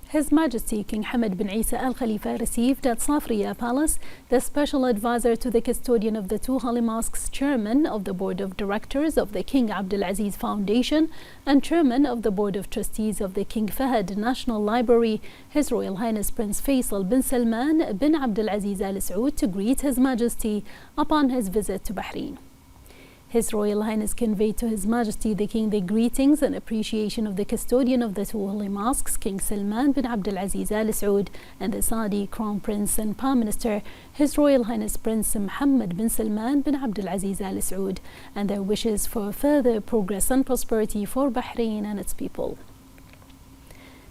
His Majesty King Hamad bin Isa Al Khalifa received at Safriya Palace the special advisor to the custodian of the two holy mosques, chairman of the board of directors of the King Abdulaziz Foundation, and chairman of the board of trustees of the King Fahad National Library, His Royal Highness Prince Faisal bin Salman bin Abdulaziz Al Saud, to greet His Majesty upon his visit to Bahrain. His Royal Highness conveyed to His Majesty the King the greetings and appreciation of the custodian of the two holy mosques, King Salman bin Abdulaziz Al Saud, and the Saudi Crown Prince and Prime Minister, His Royal Highness Prince Mohammed bin Salman bin Abdulaziz Al Saud, and their wishes for further progress and prosperity for Bahrain and its people.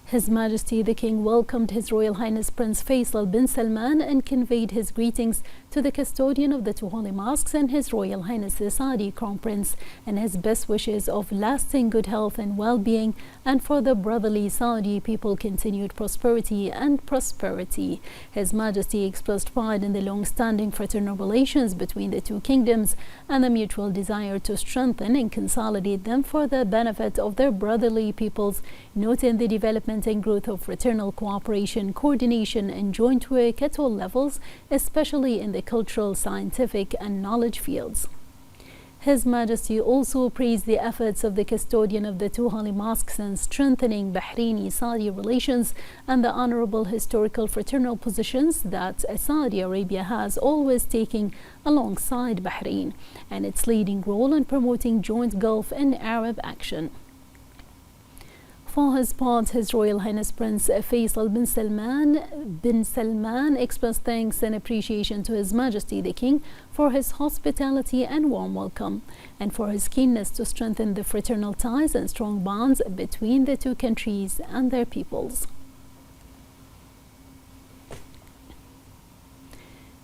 His Majesty the King welcomed His Royal Highness Prince Faisal bin Salman and conveyed his greetings to the custodian of the two holy mosques and His Royal Highness the Saudi Crown Prince, and his best wishes of lasting good health and well-being, and for the brotherly Saudi people continued prosperity and prosperity. His Majesty expressed pride in the long-standing fraternal relations between the two kingdoms and the mutual desire to strengthen and consolidate them for the benefit of their brotherly peoples, noting the development and growth of fraternal cooperation, coordination, and joint work at all levels, especially in the cultural, scientific, and knowledge fields. His Majesty also praised the efforts of the custodian of the two holy mosques in strengthening Bahraini-Saudi relations and the honorable historical fraternal positions that Saudi Arabia has always taken alongside Bahrain, and its leading role in promoting joint Gulf and Arab action. For his part, His Royal Highness Prince Faisal bin Salman expressed thanks and appreciation to His Majesty the King for his hospitality and warm welcome, and for his keenness to strengthen the fraternal ties and strong bonds between the two countries and their peoples.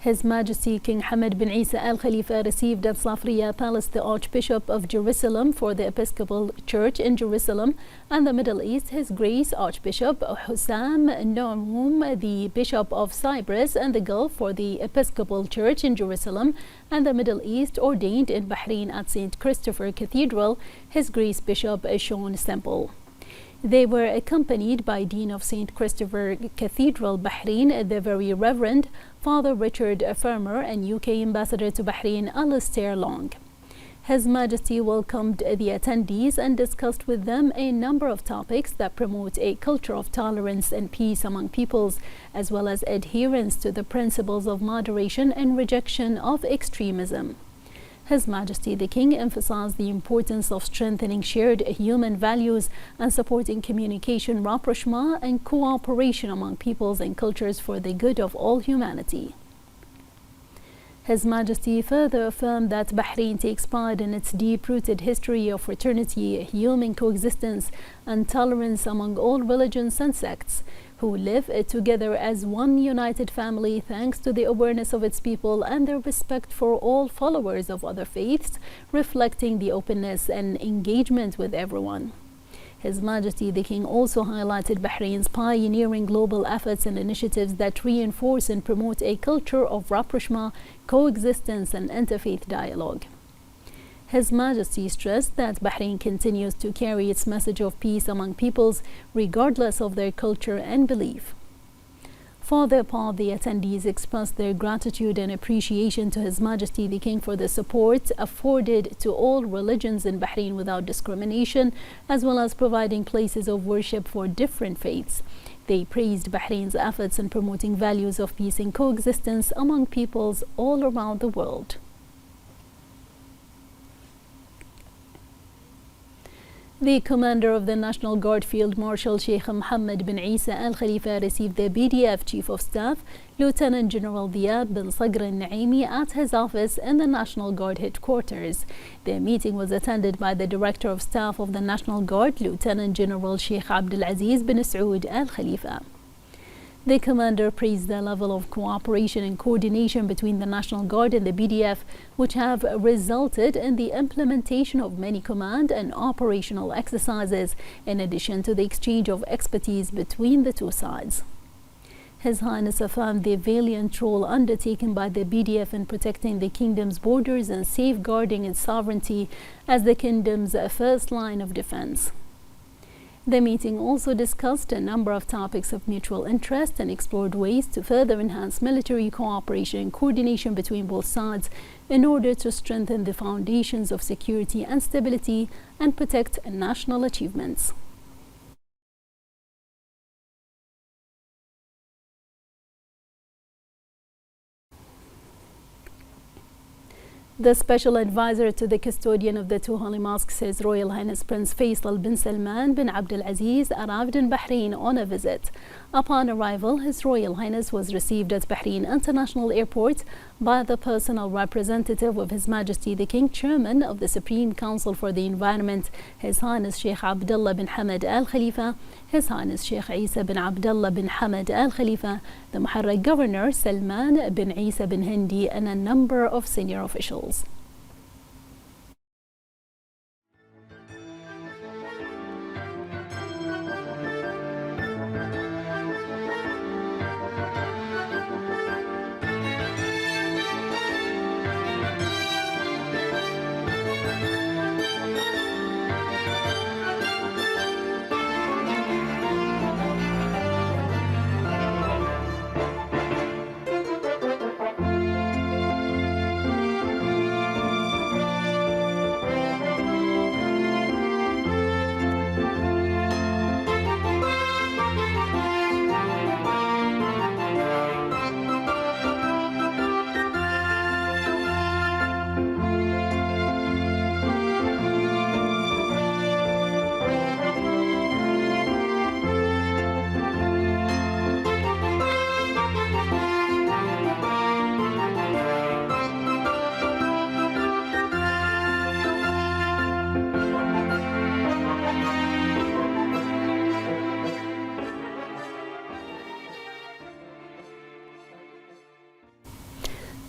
His Majesty King Hamad bin Isa Al Khalifa received at Safriya Palace the Archbishop of Jerusalem for the Episcopal Church in Jerusalem and the Middle East, His Grace Archbishop Hussam Noum, the Bishop of Cyprus and the Gulf for the Episcopal Church in Jerusalem and the Middle East, ordained in Bahrain at St. Christopher Cathedral, His Grace Bishop Sean Semple. They were accompanied by Dean of St. Christopher Cathedral, Bahrain, the Very Reverend Father Richard Fermer, and UK Ambassador to Bahrain, Alistair Long. His Majesty welcomed the attendees and discussed with them a number of topics that promote a culture of tolerance and peace among peoples, as well as adherence to the principles of moderation and rejection of extremism. His Majesty the King emphasized the importance of strengthening shared human values and supporting communication, rapprochement, and cooperation among peoples and cultures for the good of all humanity. His Majesty further affirmed that Bahrain takes pride in its deep-rooted history of fraternity, human coexistence, and tolerance among all religions and sects, who live together as one united family thanks to the awareness of its people and their respect for all followers of other faiths, reflecting the openness and engagement with everyone. His Majesty the King also highlighted Bahrain's pioneering global efforts and initiatives that reinforce and promote a culture of rapprochement, coexistence, and interfaith dialogue. His Majesty stressed that Bahrain continues to carry its message of peace among peoples, regardless of their culture and belief. For their part, the attendees expressed their gratitude and appreciation to His Majesty the King for the support afforded to all religions in Bahrain without discrimination, as well as providing places of worship for different faiths. They praised Bahrain's efforts in promoting values of peace and coexistence among peoples all around the world. The commander of the National Guard Field Marshal Sheikh Mohammed bin Isa Al Khalifa received the BDF Chief of Staff Lieutenant General Ziyad bin Sagr al-Naimi at his office in the National Guard headquarters. The meeting was attended by the Director of Staff of the National Guard, Lieutenant General Sheikh Abdulaziz bin Saud Al Khalifa. The commander praised the level of cooperation and coordination between the National Guard and the BDF, which have resulted in the implementation of many command and operational exercises, in addition to the exchange of expertise between the two sides. His Highness affirmed the valiant role undertaken by the BDF in protecting the kingdom's borders and safeguarding its sovereignty as the kingdom's first line of defense. The meeting also discussed a number of topics of mutual interest and explored ways to further enhance military cooperation and coordination between both sides in order to strengthen the foundations of security and stability and protect national achievements. The special advisor to the custodian of the two holy mosques, His Royal Highness Prince Faisal bin Salman bin Abdulaziz, arrived in Bahrain on a visit. Upon arrival, His Royal Highness was received at Bahrain International Airport by the personal representative of His Majesty the King, Chairman of the Supreme Council for the Environment, His Highness Sheikh Abdullah bin Hamad Al Khalifa, His Highness Sheikh Isa bin Abdullah bin Hamad Al Khalifa, the Muharrar Governor Salman bin Isa bin Hindi, and a number of senior officials.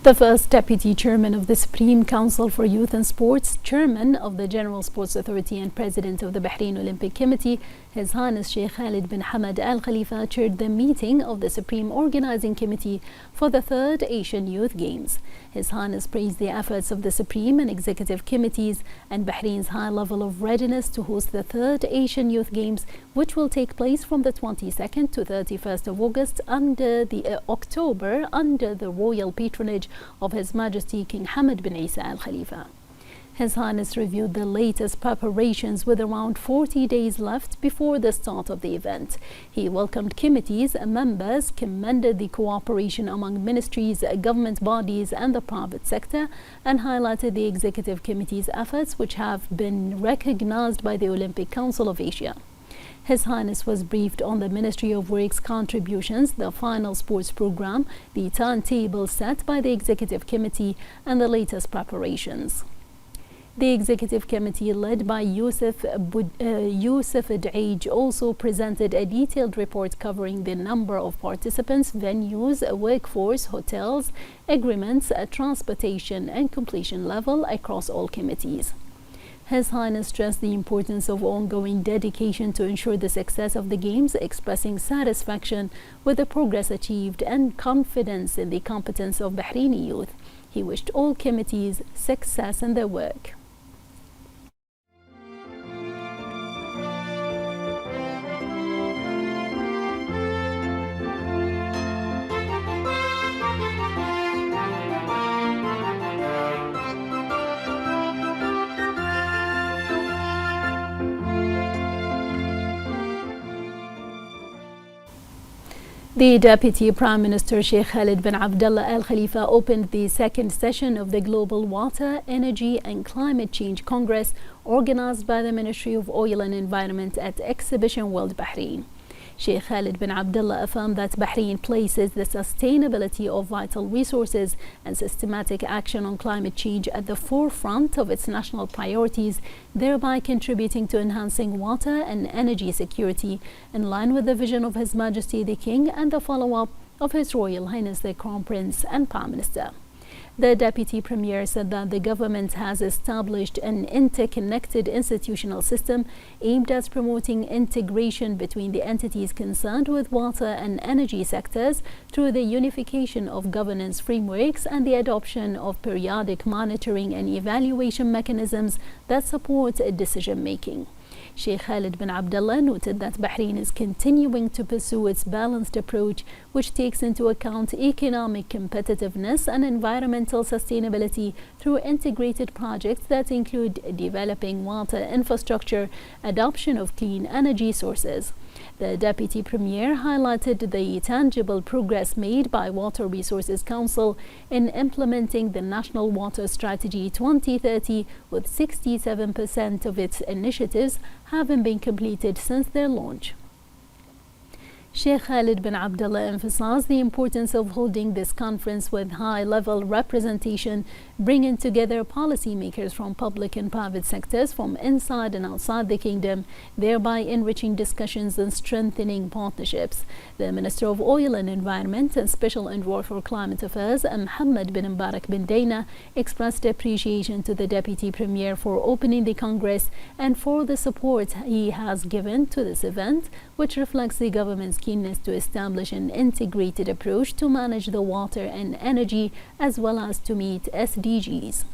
The first Deputy Chairman of the Supreme Council for Youth and Sports, Chairman of the General Sports Authority and President of the Bahrain Olympic Committee, His Highness Sheikh Khalid bin Hamad Al Khalifa, chaired the meeting of the Supreme Organizing Committee for the 3rd Asian Youth Games. His Highness praised the efforts of the Supreme and Executive Committees and Bahrain's high level of readiness to host the 3rd Asian Youth Games, which will take place from the 22nd to 31st of August October under the royal patronage of His Majesty King Hamad bin Isa Al Khalifa. His Highness reviewed the latest preparations with around 40 days left before the start of the event. He welcomed committees and members, commended the cooperation among ministries, government bodies and the private sector, and highlighted the Executive Committee's efforts, which have been recognized by the Olympic Council of Asia. His Highness was briefed on the Ministry of Works contributions, the final sports program, the timetable set by the Executive Committee, and the latest preparations. The Executive Committee, led by Yusuf Ad'aj, also presented a detailed report covering the number of participants, venues, workforce, hotels, agreements, transportation, and completion level across all committees. His Highness stressed the importance of ongoing dedication to ensure the success of the Games, expressing satisfaction with the progress achieved and confidence in the competence of Bahraini youth. He wished all committees success in their work. The Deputy Prime Minister Sheikh Khalid bin Abdullah Al Khalifa opened the second session of the Global Water, Energy and Climate Change Congress organized by the Ministry of Oil and Environment at Exhibition World Bahrain. Sheikh Khalid bin Abdullah affirmed that Bahrain places the sustainability of vital resources and systematic action on climate change at the forefront of its national priorities, thereby contributing to enhancing water and energy security in line with the vision of His Majesty the King and the follow-up of His Royal Highness the Crown Prince and Prime Minister. The Deputy Premier said that the government has established an interconnected institutional system aimed at promoting integration between the entities concerned with water and energy sectors through the unification of governance frameworks and the adoption of periodic monitoring and evaluation mechanisms that support decision-making. Sheikh Khalid bin Abdullah noted that Bahrain is continuing to pursue its balanced approach, which takes into account economic competitiveness and environmental sustainability through integrated projects that include developing water infrastructure, adoption of clean energy sources. The Deputy Premier highlighted the tangible progress made by Water Resources Council in implementing the National Water Strategy 2030, with 67% of its initiatives having been completed since their launch. Sheikh Khalid bin Abdullah emphasized the importance of holding this conference with high-level representation, bringing together policymakers from public and private sectors from inside and outside the kingdom, thereby enriching discussions and strengthening partnerships. The Minister of Oil and Environment and Special Envoy for Climate Affairs, Mohammed bin Mbarak bin Dana, expressed appreciation to the Deputy Premier for opening the Congress and for the support he has given to this event, which reflects the government's keenness to establish an integrated approach to manage the water and energy as well as to meet SDGs.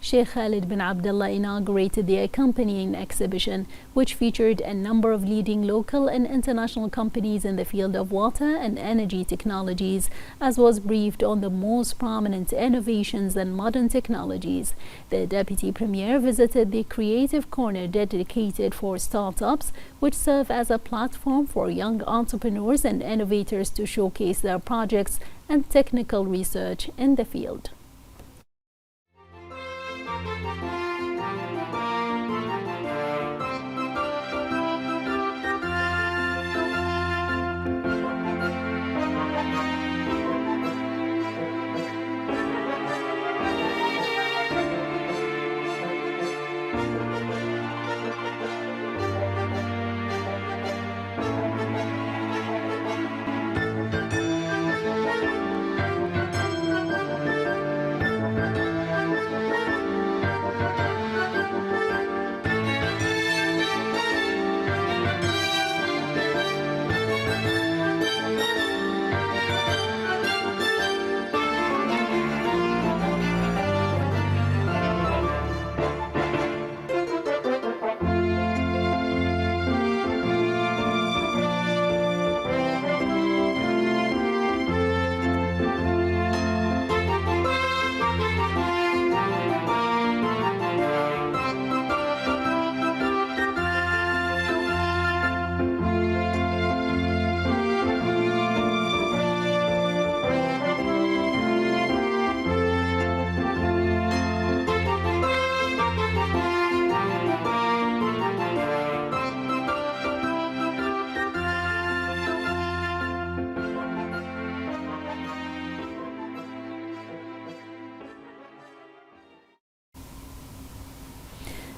Sheikh Khalid bin Abdullah inaugurated the accompanying exhibition, which featured a number of leading local and international companies in the field of water and energy technologies, as was briefed on the most prominent innovations and modern technologies. The Deputy Premier visited the Creative Corner dedicated for startups, which serve as a platform for young entrepreneurs and innovators to showcase their projects and technical research in the field.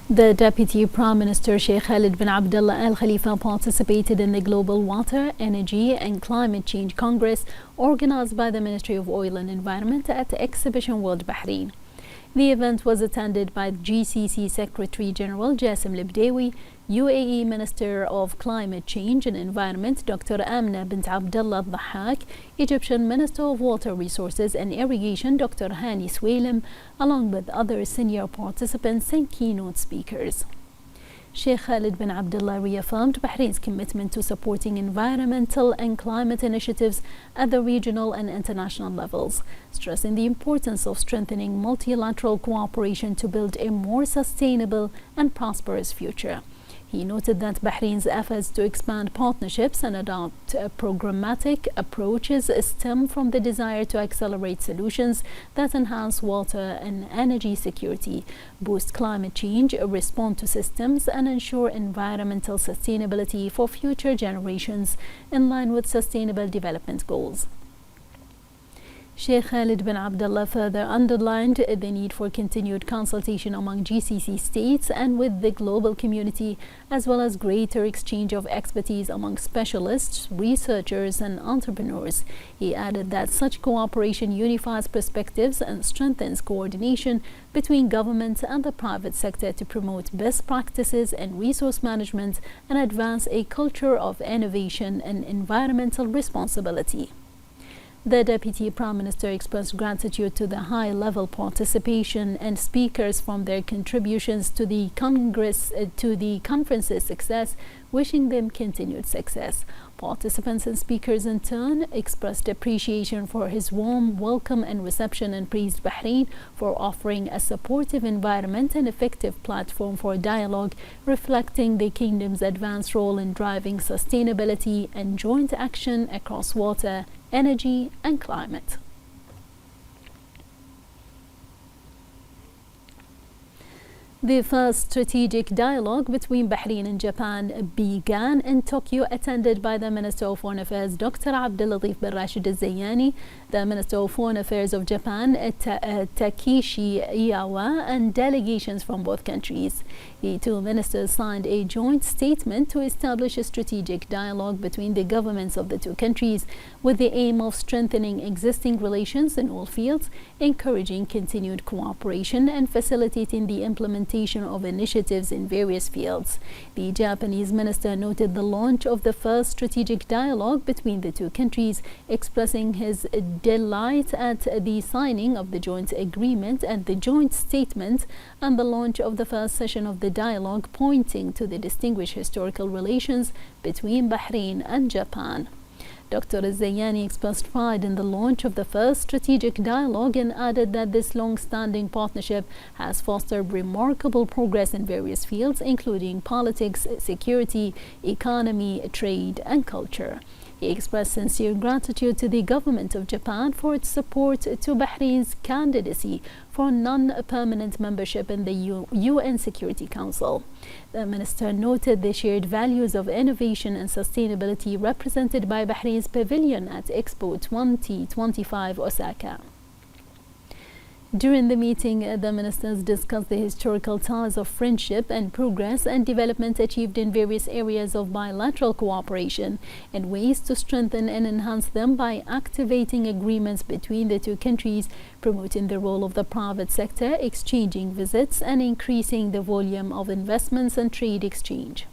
The Deputy Prime Minister Sheikh Khalid bin Abdullah Al Khalifa participated in the Global Water, Energy and Climate Change Congress organized by the Ministry of Oil and Environment at Exhibition World Bahrain. The event was attended by GCC Secretary General Jassim Libdawi, UAE Minister of Climate Change and Environment Dr. Amna bint Abdullah Dhahak, Egyptian Minister of Water Resources and Irrigation Dr. Hani Swalem, along with other senior participants and keynote speakers. Sheikh Khalid bin Abdullah reaffirmed Bahrain's commitment to supporting environmental and climate initiatives at the regional and international levels, stressing the importance of strengthening multilateral cooperation to build a more sustainable and prosperous future. He noted that Bahrain's efforts to expand partnerships and adopt programmatic approaches stem from the desire to accelerate solutions that enhance water and energy security, boost climate change, respond to systems, and ensure environmental sustainability for future generations in line with Sustainable Development Goals. Sheikh Khalid bin Abdullah further underlined the need for continued consultation among GCC states and with the global community, as well as greater exchange of expertise among specialists, researchers, and entrepreneurs. He added that such cooperation unifies perspectives and strengthens coordination between government and the private sector to promote best practices in resource management and advance a culture of innovation and environmental responsibility. The Deputy Prime Minister expressed gratitude to the high-level participation and speakers from their contributions to the conference's success, wishing them continued success. Participants and speakers in turn expressed appreciation for his warm welcome and reception and praised Bahrain for offering a supportive environment and effective platform for dialogue, reflecting the kingdom's advanced role in driving sustainability and joint action across water, energy and climate. The first strategic dialogue between Bahrain and Japan began in Tokyo, attended by the Minister of Foreign Affairs Dr. Abdulatif bin Rashid al-Zayani, the Minister of Foreign Affairs of Japan Takeshi Iiwa, and delegations from both countries. The two ministers signed a joint statement to establish a strategic dialogue between the governments of the two countries with the aim of strengthening existing relations in all fields, encouraging continued cooperation and facilitating the implementation of initiatives in various fields. The Japanese minister noted the launch of the first strategic dialogue between the two countries, expressing his delight at the signing of the joint agreement and the joint statement and the launch of the first session of the dialogue, pointing to the distinguished historical relations between Bahrain and Japan. Dr. al-Zayani expressed pride in the launch of the first strategic dialogue and added that this long-standing partnership has fostered remarkable progress in various fields, including politics, security, economy, trade, and culture. He expressed sincere gratitude to the government of Japan for its support to Bahrain's candidacy for non-permanent membership in the UN Security Council. The minister noted the shared values of innovation and sustainability represented by Bahrain's pavilion at Expo 2025 Osaka. During the meeting, the ministers discussed the historical ties of friendship and progress and development achieved in various areas of bilateral cooperation and ways to strengthen and enhance them by activating agreements between the two countries, promoting the role of the private sector, exchanging visits, and increasing the volume of investments and trade exchange.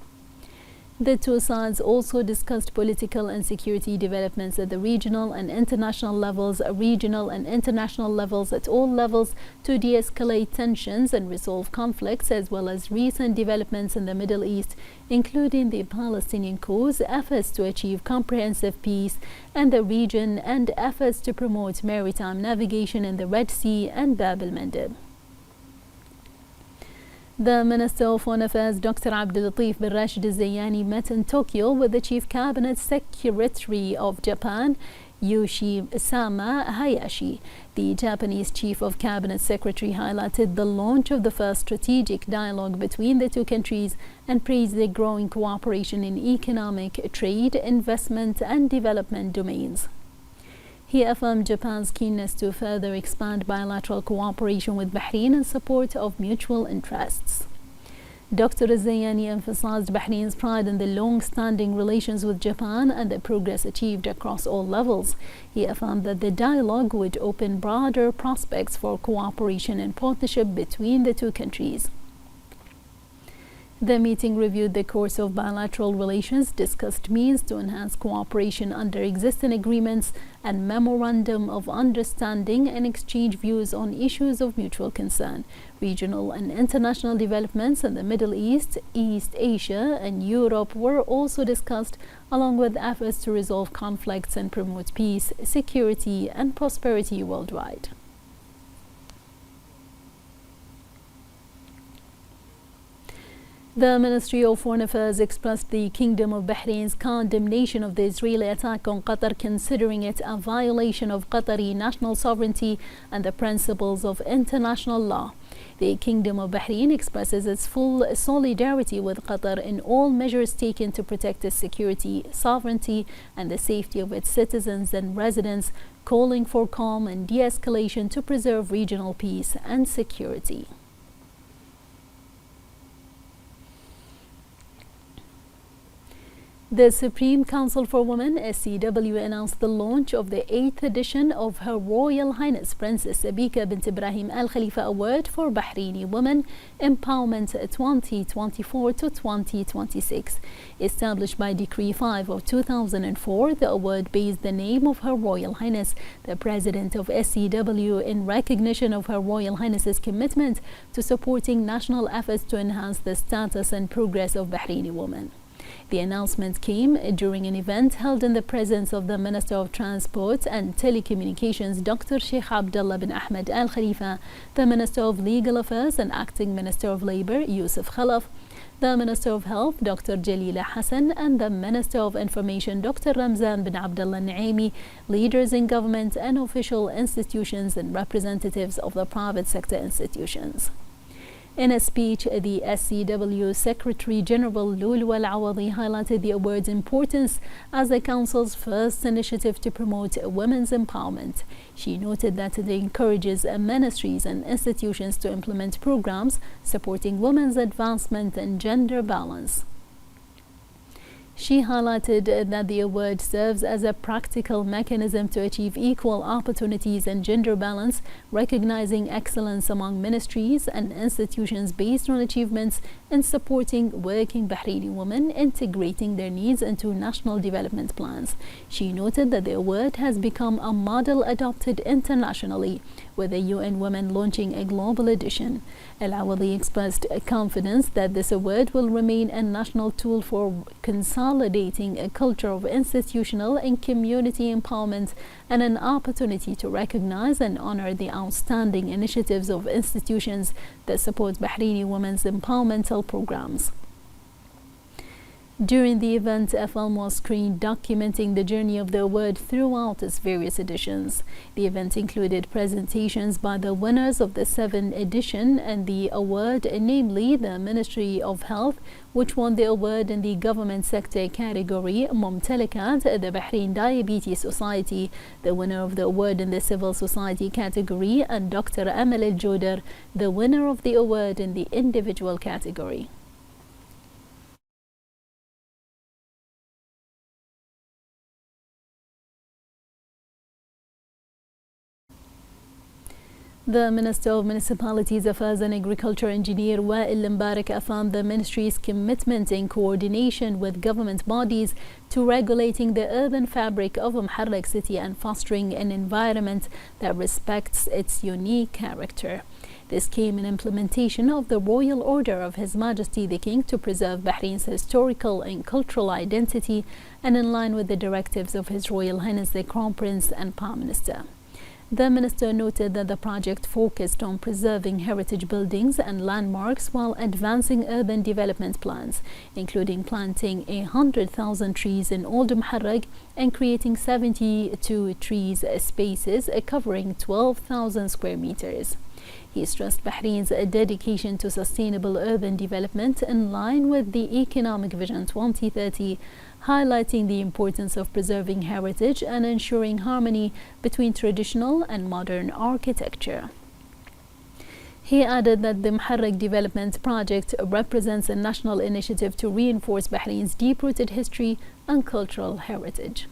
The two sides also discussed political and security developments at the regional and international levels at all levels to de-escalate tensions and resolve conflicts, as well as recent developments in the Middle East, including the Palestinian cause, efforts to achieve comprehensive peace in the region, and efforts to promote maritime navigation in the Red Sea and Bab el-Mandeb. The Minister of Foreign Affairs Dr. Abdulatif bin Rashid al-Zayani met in Tokyo with the Chief Cabinet Secretary of Japan, Yoshihisa Hayashi. The Japanese Chief of Cabinet Secretary highlighted the launch of the first strategic dialogue between the two countries and praised the growing cooperation in economic, trade, investment, and development domains. He affirmed Japan's keenness to further expand bilateral cooperation with Bahrain in support of mutual interests. Dr. al-Zayani emphasized Bahrain's pride in the long-standing relations with Japan and the progress achieved across all levels. He affirmed that the dialogue would open broader prospects for cooperation and partnership between the two countries. The meeting reviewed the course of bilateral relations, discussed means to enhance cooperation under existing agreements and memorandum of understanding, and exchanged views on issues of mutual concern. Regional and international developments in the Middle East, East Asia, and Europe were also discussed, along with efforts to resolve conflicts and promote peace, security, and prosperity worldwide. The Ministry of Foreign Affairs expressed the Kingdom of Bahrain's condemnation of the Israeli attack on Qatar, considering it a violation of Qatari national sovereignty and the principles of international law. The Kingdom of Bahrain expresses its full solidarity with Qatar in all measures taken to protect its security, sovereignty, and the safety of its citizens and residents, calling for calm and de-escalation to preserve regional peace and security. The Supreme Council for Women, SCW, announced the launch of the 8th edition of Her Royal Highness Princess Abika bint Ibrahim Al Khalifa Award for Bahraini Women Empowerment 2024 to 2026. Established by Decree 5 of 2004, the award bears the name of Her Royal Highness, the President of SCW, in recognition of Her Royal Highness's commitment to supporting national efforts to enhance the status and progress of Bahraini women. The announcement came during an event held in the presence of the Minister of Transport and Telecommunications, Dr. Sheikh Abdullah bin Ahmed Al Khalifa, the Minister of Legal Affairs and Acting Minister of Labour, Yusuf Khalaf, the Minister of Health, Dr. Jalila Hassan, and the Minister of Information, Dr. Ramzan bin Abdullah Naimi, leaders in government and official institutions and representatives of the private sector institutions. In a speech, the SCW Secretary General Lulu Al-Awadi highlighted the award's importance as the Council's first initiative to promote women's empowerment. She noted that it encourages ministries and institutions to implement programs supporting women's advancement and gender balance. She highlighted that the award serves as a practical mechanism to achieve equal opportunities and gender balance, recognizing excellence among ministries and institutions based on achievements in supporting working Bahraini women, integrating their needs into national development plans. She noted that the award has become a model adopted internationally, with the UN Women launching a global edition. Al-Awadi expressed confidence that this award will remain a national tool for consolidating a culture of institutional and community empowerment and an opportunity to recognize and honor the outstanding initiatives of institutions that support Bahraini women's empowermental programs. During the event, a film was screened documenting the journey of the award throughout its various editions. The event included presentations by the winners of the 7th edition and the award, namely the Ministry of Health, which won the award in the government sector category, Mumtalakat, the Bahrain Diabetes Society, the winner of the award in the civil society category, and Dr. Amal Al-Jodar, the winner of the award in the individual category. The Minister of Municipalities Affairs and Agriculture, Engineer Wael Mbarak, affirmed the ministry's commitment in coordination with government bodies to regulating the urban fabric of Muharraq city and fostering an environment that respects its unique character. This came in implementation of the Royal Order of His Majesty the King to preserve Bahrain's historical and cultural identity, and in line with the directives of His Royal Highness the Crown Prince and Prime Minister. The minister noted that the project focused on preserving heritage buildings and landmarks while advancing urban development plans, including planting 100,000 trees in Old Muharraq and creating 72 trees spaces covering 12,000 square meters. He stressed Bahrain's dedication to sustainable urban development in line with the Economic Vision 2030, highlighting the importance of preserving heritage and ensuring harmony between traditional and modern architecture. He added that the Muharraq Development Project represents a national initiative to reinforce Bahrain's deep-rooted history and cultural heritage.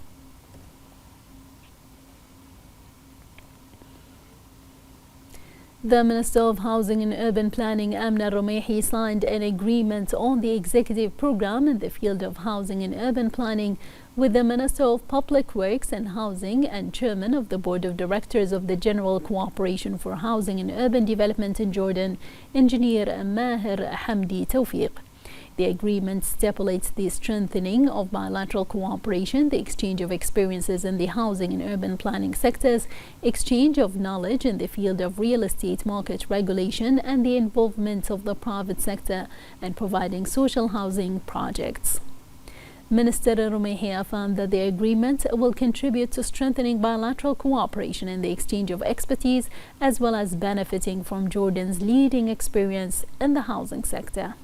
The Minister of Housing and Urban Planning, Amna Romehi, signed an agreement on the executive program in the field of housing and urban planning with the Minister of Public Works and Housing and Chairman of the Board of Directors of the General Cooperation for Housing and Urban Development in Jordan, Engineer Maher Hamdi Tawfiq. The agreement stipulates the strengthening of bilateral cooperation, the exchange of experiences in the housing and urban planning sectors, exchange of knowledge in the field of real estate market regulation, and the involvement of the private sector in providing social housing projects. Minister Romehi affirmed that the agreement will contribute to strengthening bilateral cooperation in the exchange of expertise, as well as benefiting from Jordan's leading experience in the housing sector.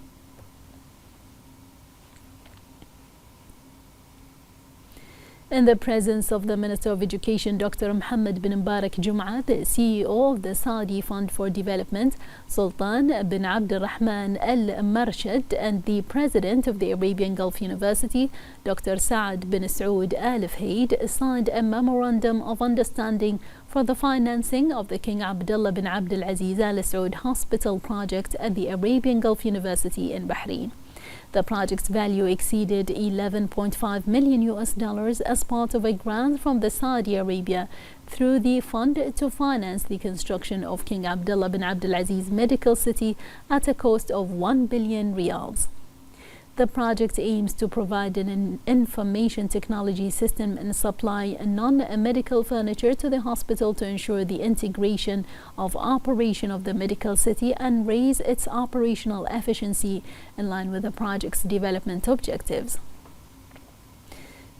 In the presence of the Minister of Education, Dr. Mohammed bin Mbarak Jum'a, the CEO of the Saudi Fund for Development, Sultan bin Abdul Rahman Al Marshad, and the President of the Arabian Gulf University, Dr. Saad bin Saud Al Fahid, signed a memorandum of understanding for the financing of the King Abdullah bin Abdul Aziz Al Saud Hospital project at the Arabian Gulf University in Bahrain. The project's value exceeded $11.5 million as part of a grant from the Saudi Arabia through the fund to finance the construction of King Abdullah bin Abdul Aziz Medical City at a cost of 1 billion riyals. The project aims to provide an information technology system and supply non-medical furniture to the hospital to ensure the integration of operation of the medical city and raise its operational efficiency in line with the project's development objectives.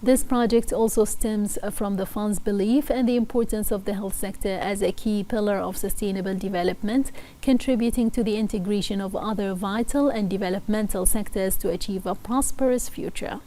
This project also stems from the fund's belief in the importance of the health sector as a key pillar of sustainable development, contributing to the integration of other vital and developmental sectors to achieve a prosperous future.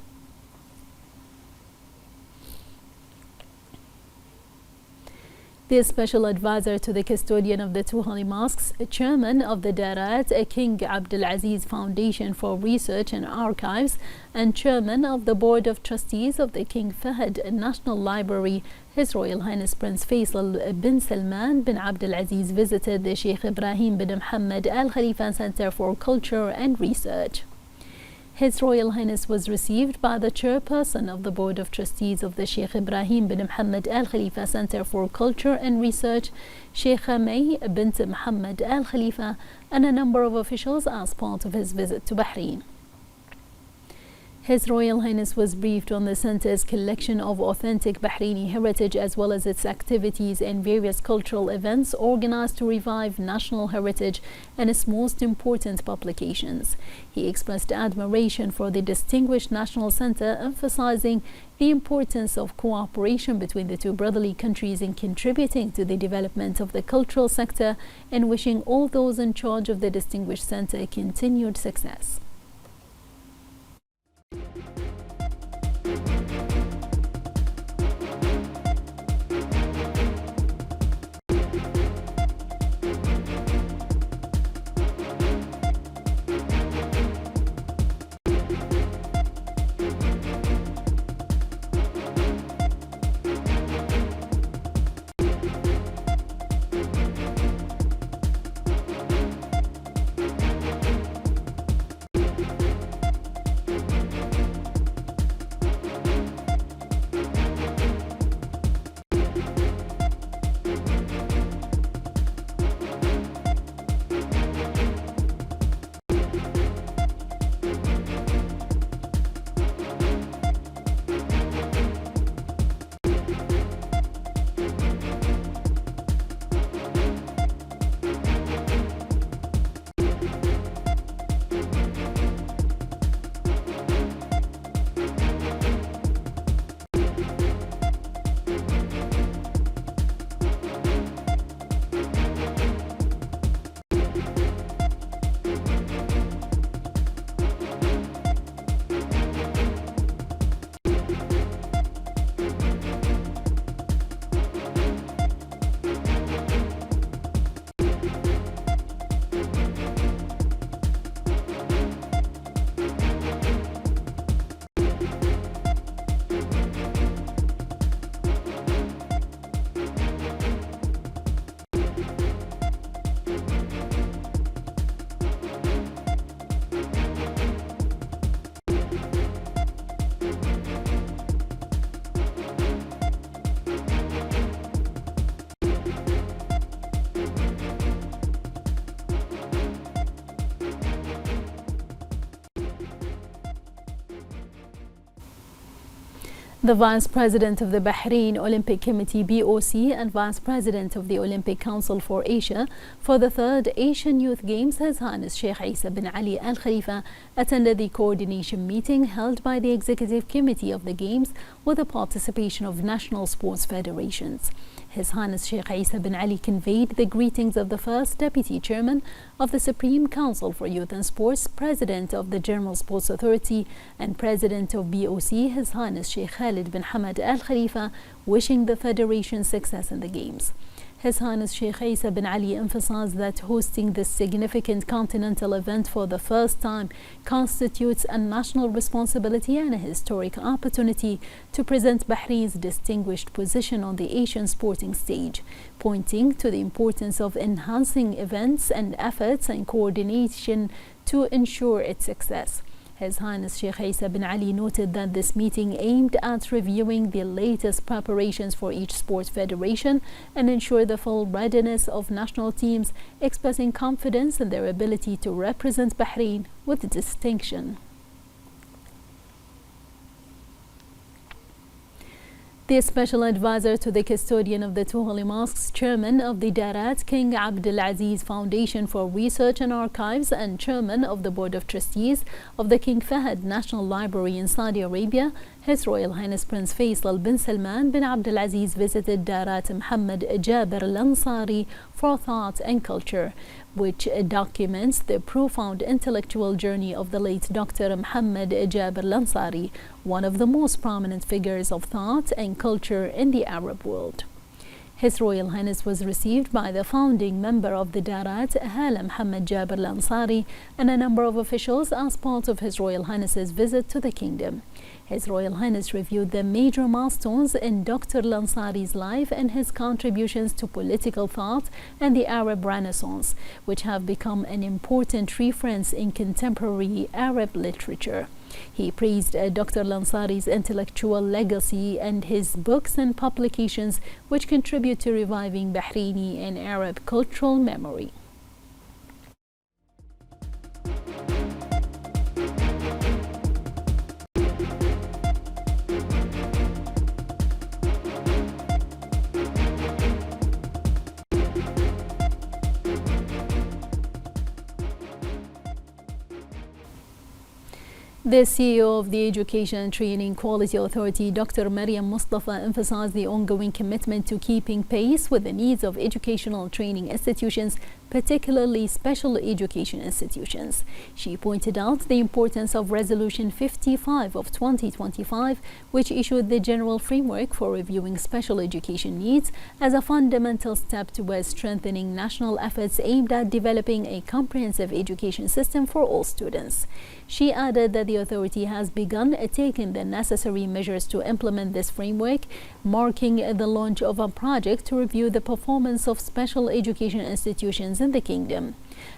The special advisor to the custodian of the two holy mosques, chairman of the Darat King Abdul Aziz Foundation for Research and Archives, and chairman of the Board of Trustees of the King Fahd National Library, His Royal Highness Prince Faisal bin Salman bin Abdul Aziz, visited the Sheikh Ibrahim bin Mohammed Al Khalifa Center for Culture and Research. His Royal Highness was received by the chairperson of the Board of Trustees of the Sheikh Ibrahim bin Mohammed Al Khalifa Center for Culture and Research, Sheikha May bint Mohammed Al Khalifa, and a number of officials as part of his visit to Bahrain. His Royal Highness was briefed on the center's collection of authentic Bahraini heritage as well as its activities and various cultural events organized to revive national heritage and its most important publications. He expressed admiration for the distinguished National Center, emphasizing the importance of cooperation between the two brotherly countries in contributing to the development of the cultural sector and wishing all those in charge of the distinguished center continued success. The Vice President of the Bahrain Olympic Committee BOC and Vice President of the Olympic Council for Asia for the 3rd Asian Youth Games, His Highness Sheikh Isa bin Ali Al Khalifa, attended the coordination meeting held by the Executive Committee of the Games with the participation of national sports federations. His Highness Sheikh Isa bin Ali conveyed the greetings of the first Deputy Chairman of the Supreme Council for Youth and Sports, President of the General Sports Authority, and President of BOC, His Highness Sheikh Khalid bin Hamad Al Khalifa, wishing the Federation success in the Games. His Highness Sheikh Isa bin Ali emphasized that hosting this significant continental event for the first time constitutes a national responsibility and a historic opportunity to present Bahrain's distinguished position on the Asian sporting stage, pointing to the importance of enhancing events and efforts and coordination to ensure its success. His Highness Sheikh Isa bin Ali noted that this meeting aimed at reviewing the latest preparations for each sports federation and ensure the full readiness of national teams, expressing confidence in their ability to represent Bahrain with distinction. The Special Advisor to the Custodian of the Two Holy Mosques, Chairman of the Darat King Abdul Aziz Foundation for Research and Archives, and Chairman of the Board of Trustees of the King Fahd National Library in Saudi Arabia, His Royal Highness Prince Faisal bin Salman bin Abdul Aziz visited Darat Muhammad Jabir Al-Ansari for Thought and Culture, which documents the profound intellectual journey of the late Dr. Muhammad Jabir Al-Ansari, one of the most prominent figures of thought and culture in the Arab world. His Royal Highness was received by the founding member of the Darat, Hala Muhammad Jabir Al-Ansari, and a number of officials as part of His Royal Highness's visit to the kingdom. His Royal Highness reviewed the major milestones in Dr. Al-Ansari's life and his contributions to political thought and the Arab Renaissance, which have become an important reference in contemporary Arab literature. He praised Dr. Al-Ansari's intellectual legacy and his books and publications, which contribute to reviving Bahraini and Arab cultural memory. The CEO of the Education and Training Quality Authority, Dr. Maryam Mustafa, emphasized the ongoing commitment to keeping pace with the needs of educational training institutions, particularly special education institutions. She pointed out the importance of Resolution 55 of 2025, which issued the general framework for reviewing special education needs as a fundamental step towards strengthening national efforts aimed at developing a comprehensive education system for all students. She added that the authority has begun taking the necessary measures to implement this framework, marking the launch of a project to review the performance of special education institutions in the kingdom.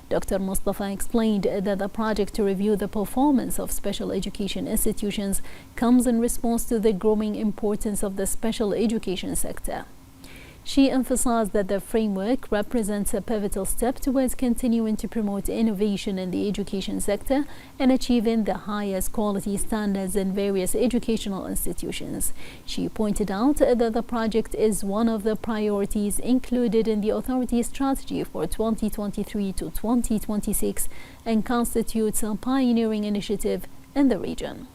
Dr. Mustafa explained that the project to review the performance of special education institutions comes in response to the growing importance of the special education sector. She emphasized that the framework represents a pivotal step towards continuing to promote innovation in the education sector and achieving the highest quality standards in various educational institutions. She pointed out that the project is one of the priorities included in the authority's strategy for 2023 to 2026 and constitutes a pioneering initiative in the region.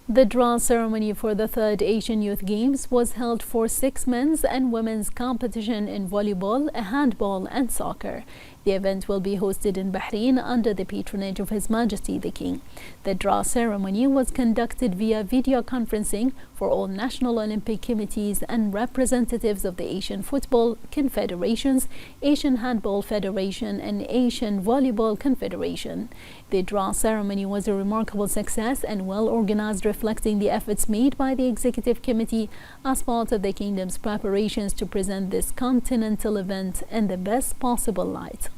The draw ceremony for the third Asian Youth Games was held for 6 men's and women's competition in volleyball, handball and soccer. The event will be hosted in Bahrain under the patronage of His Majesty the King. The draw ceremony was conducted via video conferencing for all National Olympic Committees and representatives of the Asian Football Confederations, Asian Handball Federation and Asian Volleyball Confederation. The draw ceremony was a remarkable success and well organized, reflecting the efforts made by the Executive Committee as part of the Kingdom's preparations to present this continental event in the best possible light.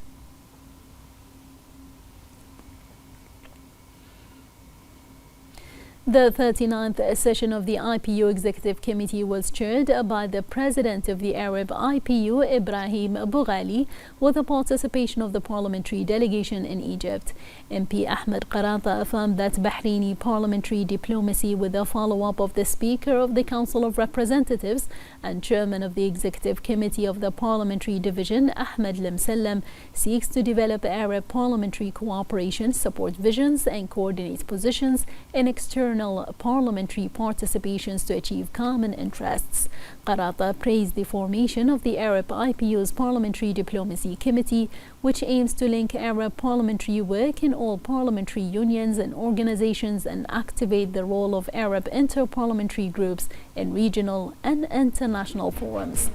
The 39th session of the IPU Executive Committee was chaired by the President of the Arab IPU, Ibrahim Bughali, with the participation of the parliamentary delegation in Egypt. MP Ahmed Qarata affirmed that Bahraini parliamentary diplomacy, with the follow-up of the Speaker of the Council of Representatives and Chairman of the Executive Committee of the Parliamentary Division, Ahmed Lemselem, seeks to develop Arab parliamentary cooperation, support visions and coordinate positions in external external parliamentary participations to achieve common interests. Qarata praised the formation of the Arab IPU's Parliamentary Diplomacy Committee, which aims to link Arab parliamentary work in all parliamentary unions and organizations and activate the role of Arab inter-parliamentary groups in regional and international forums.